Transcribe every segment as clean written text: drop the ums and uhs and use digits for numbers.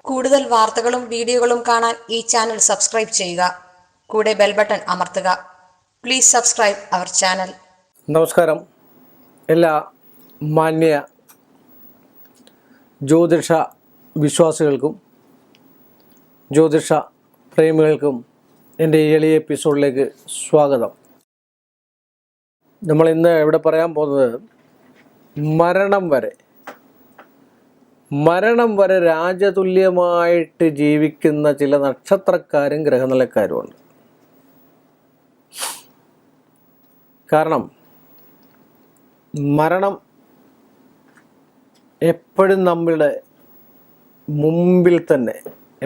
കൂടുതൽ വാർത്തകളും വീഡിയോകളും കാണാൻ ഈ ചാനൽ സബ്സ്ക്രൈബ് ചെയ്യുക. കൂടെ ബെൽ ബട്ടൺ അമർത്തുക. Please subscribe our channel. നമസ്കാരം. എല്ലാ മാന്യ ജ്യോതിഷ വിശ്വാസികൾക്കും ജ്യോതിഷ പ്രേമികൾക്കും എൻ്റെ എളിയ എപ്പിസോഡിലേക്ക് സ്വാഗതം. നമ്മൾ ഇന്ന് ഇവിടെ പറയാൻ പോകുന്നത് മരണം വരെ രാജതുല്യമായിട്ട് ജീവിക്കുന്ന ചില നക്ഷത്രക്കാരും ഗ്രഹനിലക്കാരുമുണ്ട്. കാരണം മരണം എപ്പോഴും നമ്മുടെ മുമ്പിൽ തന്നെ,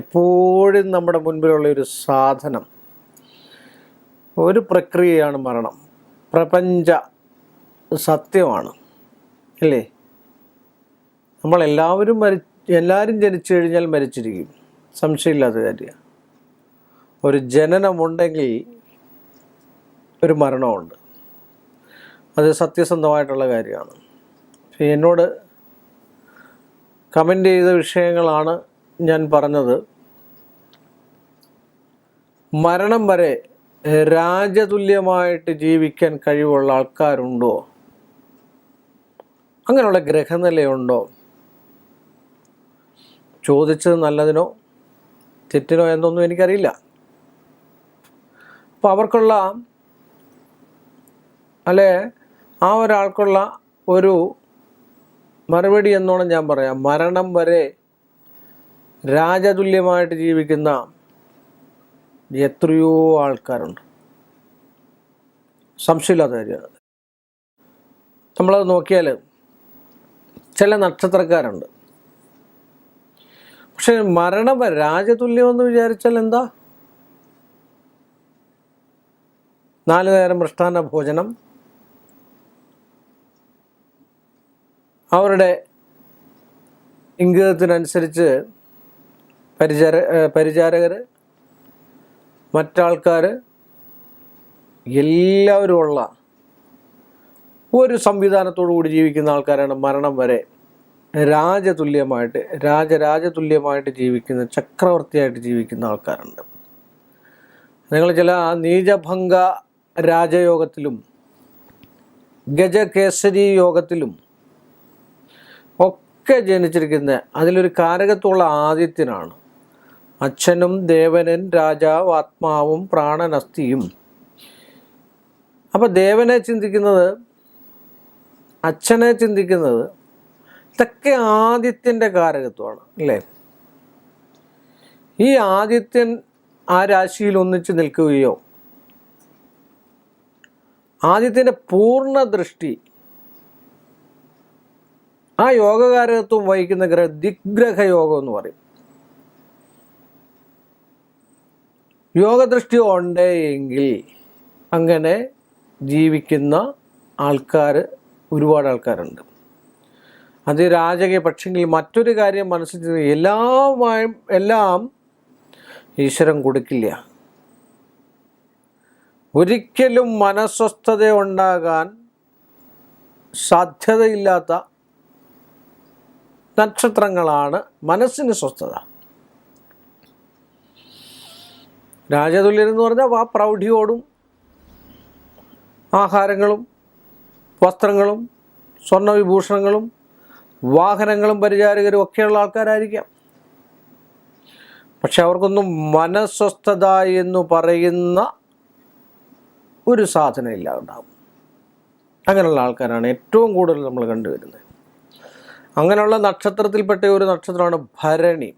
എപ്പോഴും നമ്മുടെ മുൻപിലുള്ള ഒരു സാധനം, ഒരു പ്രക്രിയയാണ് മരണം. പ്രപഞ്ച സത്യമാണ് അല്ലേ? നമ്മളെല്ലാവരും എല്ലാവരും ജനിച്ചു കഴിഞ്ഞാൽ മരിച്ചിരിക്കും, സംശയമില്ലാത്ത കാര്യമാണ്. ഒരു ജനനമുണ്ടെങ്കിൽ ഒരു മരണമുണ്ട്, അത് സത്യസന്ധമായിട്ടുള്ള കാര്യമാണ്. എന്നോട് കമൻ്റ് ചെയ്ത വിഷയങ്ങളാണ് ഞാൻ പറഞ്ഞത്. മരണം വരെ രാജതുല്യമായിട്ട് ജീവിക്കാൻ കഴിവുള്ള ആൾക്കാരുണ്ടോ? അങ്ങനെയുള്ള ഗ്രഹനിലയുണ്ടോ? ചോദിച്ചത് നല്ലതിനോ തെറ്റിനോ എന്നൊന്നും എനിക്കറിയില്ല. അപ്പോൾ അവർക്കുള്ള ആ ഒരാൾക്കുള്ള ഒരു മറുപടി എന്നോണം ഞാൻ പറയാം. മരണം വരെ രാജതുല്യമായിട്ട് ജീവിക്കുന്ന എത്രയോ ആൾക്കാരുണ്ട്, സംശയമില്ലാത്ത കാര്യമാണ്. നമ്മളത് നോക്കിയാൽ ചില നക്ഷത്രക്കാരുണ്ട്. പക്ഷെ മരണം രാജതുല്യമെന്ന് വിചാരിച്ചാൽ എന്താ? 4 നേരം മൃഷ്ടാന്ന ഭോജനം, അവരുടെ ഇംഗിതത്തിനനുസരിച്ച് പരിചാരകർ, മറ്റാൾക്കാർ, എല്ലാവരും ഉള്ള ഒരു സംവിധാനത്തോടു കൂടി ജീവിക്കുന്ന ആൾക്കാരാണ് മരണം വരെ രാജതുല്യമായിട്ട് ജീവിക്കുന്ന, ചക്രവർത്തിയായിട്ട് ജീവിക്കുന്ന ആൾക്കാരുണ്ട്. നിങ്ങൾ ചില നീചഭംഗ രാജയോഗത്തിലും ഗജകേസരി യോഗത്തിലും ഒക്കെ ജനിച്ചിരിക്കുന്ന, അതിലൊരു കാരകത്തുള്ള ആദിത്യനാണ്. അച്ഛനും ദേവനൻ രാജാവ് ആത്മാവും പ്രാണനസ്ഥിയും. അപ്പം ദേവനെ ചിന്തിക്കുന്നത്, അച്ഛനെ ചിന്തിക്കുന്നത്, ഇതൊക്കെ ആദിത്യൻ്റെ കാരകത്വമാണ് അല്ലേ? ഈ ആദിത്യൻ ആ രാശിയിൽ ഒന്നിച്ച് നിൽക്കുകയോ ആദിത്യൻ്റെ പൂർണ്ണ ദൃഷ്ടി ആ യോഗകാരകത്വം വഹിക്കുന്ന ദിഗ്ഗ്രഹ യോഗം എന്ന് പറയും. യോഗദൃഷ്ടി ഉണ്ടെങ്കിൽ അങ്ങനെ ജീവിക്കുന്ന ആൾക്കാർ, ഒരുപാട് ആൾക്കാരുണ്ട്. അത് രാജകീയ. പക്ഷെങ്കിൽ മറ്റൊരു കാര്യം മനസ്സിൽ, എല്ലാം ഈശ്വരൻ കൊടുക്കില്ല. ഒരിക്കലും മനസ്വസ്ഥത ഉണ്ടാകാൻ സാധ്യതയില്ലാത്ത നക്ഷത്രങ്ങളാണ് മനസ്സിന് സ്വസ്ഥത. രാജതുല്യൻ എന്ന് പറഞ്ഞാൽ ആ പ്രൗഢിയോടും ആഹാരങ്ങളും വസ്ത്രങ്ങളും സ്വർണ്ണവിഭൂഷണങ്ങളും വാഹനങ്ങളും പരിചാരകരും ഒക്കെയുള്ള ആൾക്കാരായിരിക്കാം. പക്ഷെ അവർക്കൊന്നും മനസ്വസ്ഥത എന്ന് പറയുന്ന ഒരു സാധനമില്ല ഉണ്ടാവും. അങ്ങനെയുള്ള ആൾക്കാരാണ് ഏറ്റവും കൂടുതൽ നമ്മൾ കണ്ടുവരുന്നത്. അങ്ങനെയുള്ള നക്ഷത്രത്തിൽപ്പെട്ട ഒരു നക്ഷത്രമാണ് ഭരണി.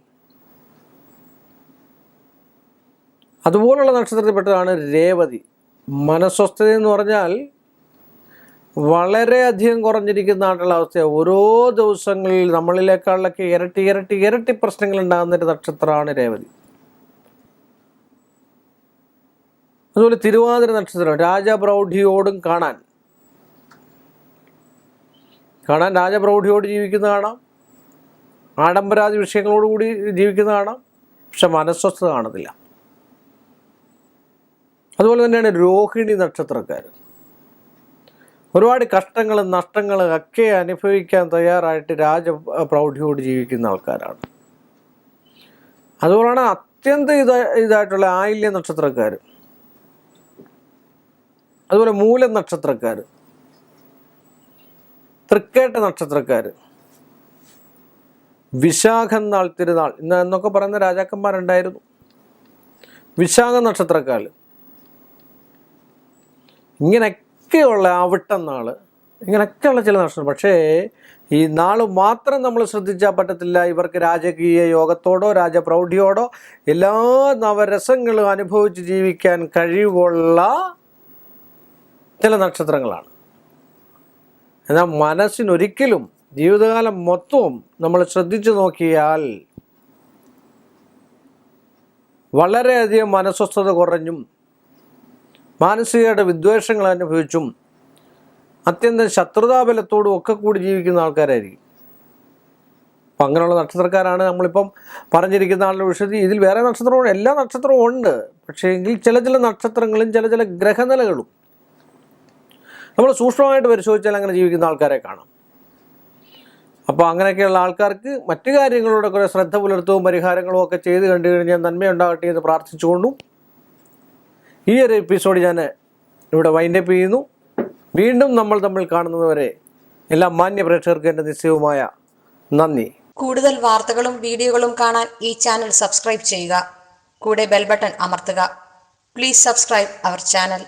അതുപോലുള്ള നക്ഷത്രത്തിൽപ്പെട്ടതാണ് രേവതി. മനസ്വസ്ഥത എന്ന് പറഞ്ഞാൽ വളരെയധികം കുറഞ്ഞിരിക്കുന്നതായിട്ടുള്ള അവസ്ഥയാണ്. ഓരോ ദിവസങ്ങളിൽ നമ്മളിലേക്കാളൊക്കെ ഇരട്ടി പ്രശ്നങ്ങൾ ഉണ്ടാകുന്നൊരു നക്ഷത്രമാണ് രേവതി. അതുപോലെ തിരുവാതിര നക്ഷത്രം രാജപ്രൗഢിയോടും കാണാൻ രാജപ്രൗഢിയോട് ജീവിക്കുന്ന കാണാം, ആഡംബരാദി വിഷയങ്ങളോടുകൂടി ജീവിക്കുന്ന കാണാം. പക്ഷെ മനസ്വസ്ഥത കാണത്തില്ല. അതുപോലെ തന്നെയാണ് രോഹിണി നക്ഷത്രക്കാർ. ഒരുപാട് കഷ്ടങ്ങളും നഷ്ടങ്ങളും ഒക്കെ അനുഭവിക്കാൻ തയ്യാറായിട്ട് രാജപ്രൗഢിയോട് ജീവിക്കുന്ന ആൾക്കാരാണ്. അതുപോലെയാണ് അത്യന്തം ഇതായിട്ടുള്ള ആയില്യ നക്ഷത്രക്കാർ, അതുപോലെ മൂലം നക്ഷത്രക്കാർ, തൃക്കേട്ട നക്ഷത്രക്കാർ, വിശാഖം നാൾ തിരുനാൾ എന്നൊക്കെ പറയുന്ന രാജാക്കന്മാരുണ്ടായിരുന്നു. വിശാഖ നക്ഷത്രക്കാർ, ഇങ്ങനെയൊക്കെയുള്ള അവിട്ടം നാള്, ഇങ്ങനെയൊക്കെയുള്ള ചില നക്ഷത്രം. പക്ഷേ ഈ നാൾ മാത്രം നമ്മൾ ശ്രദ്ധിച്ചാൽ പറ്റത്തില്ല. ഇവർക്ക് രാജകീയ യോഗത്തോടോ രാജപ്രൗഢിയോടോ എല്ലാ നവരസങ്ങളും അനുഭവിച്ച് ജീവിക്കാൻ കഴിവുള്ള ചില നക്ഷത്രങ്ങളാണ്. എന്നാൽ മനസ്സിനൊരിക്കലും ജീവിതകാലം മൊത്തവും നമ്മൾ ശ്രദ്ധിച്ചു നോക്കിയാൽ വളരെയധികം മനസ്വസ്ഥത കുറഞ്ഞും മാനസികയുടെ വിദ്വേഷങ്ങൾ അനുഭവിച്ചും അത്യന്തം ശത്രുതാബലത്തോടും ഒക്കെ കൂടി ജീവിക്കുന്ന ആൾക്കാരായിരിക്കും. അപ്പം അങ്ങനെയുള്ള നക്ഷത്രക്കാരാണ് നമ്മളിപ്പം പറഞ്ഞിരിക്കുന്ന ആളുടെ വിഷയത്തിൽ. ഇതിൽ വേറെ നക്ഷത്രവും എല്ലാ നക്ഷത്രവും ഉണ്ട്. പക്ഷേ എങ്കിൽ ചില നക്ഷത്രങ്ങളും ചില ഗ്രഹനിലകളും നമ്മൾ സൂക്ഷ്മമായിട്ട് പരിശോധിച്ചാൽ അങ്ങനെ ജീവിക്കുന്ന ആൾക്കാരെ കാണാം. അപ്പോൾ അങ്ങനെയൊക്കെയുള്ള ആൾക്കാർക്ക് മറ്റു കാര്യങ്ങളോടെ കുറേ ശ്രദ്ധ പുലർത്തവും പരിഹാരങ്ങളും ഒക്കെ ചെയ്ത് കണ്ടു കഴിഞ്ഞാൽ നന്മയുണ്ടാകട്ടെ എന്ന് പ്രാർത്ഥിച്ചുകൊണ്ടും ഈ ഒരു എപ്പിസോഡ് ഞാൻ ഇവിടെ വൈൻഡപ്പ് ചെയ്യുന്നു. വീണ്ടും നമ്മൾ തമ്മിൽ കാണുന്നതുവരെ എല്ലാ മാന്യ പ്രേക്ഷകർക്കും എൻ്റെ നിശ്ചയവുമായ നന്ദി. കൂടുതൽ വാർത്തകളും വീഡിയോകളും കാണാൻ ഈ ചാനൽ സബ്സ്ക്രൈബ് ചെയ്യുക. കൂടെ ബെൽ ബട്ടൺ അമർത്തുക. Please subscribe our channel.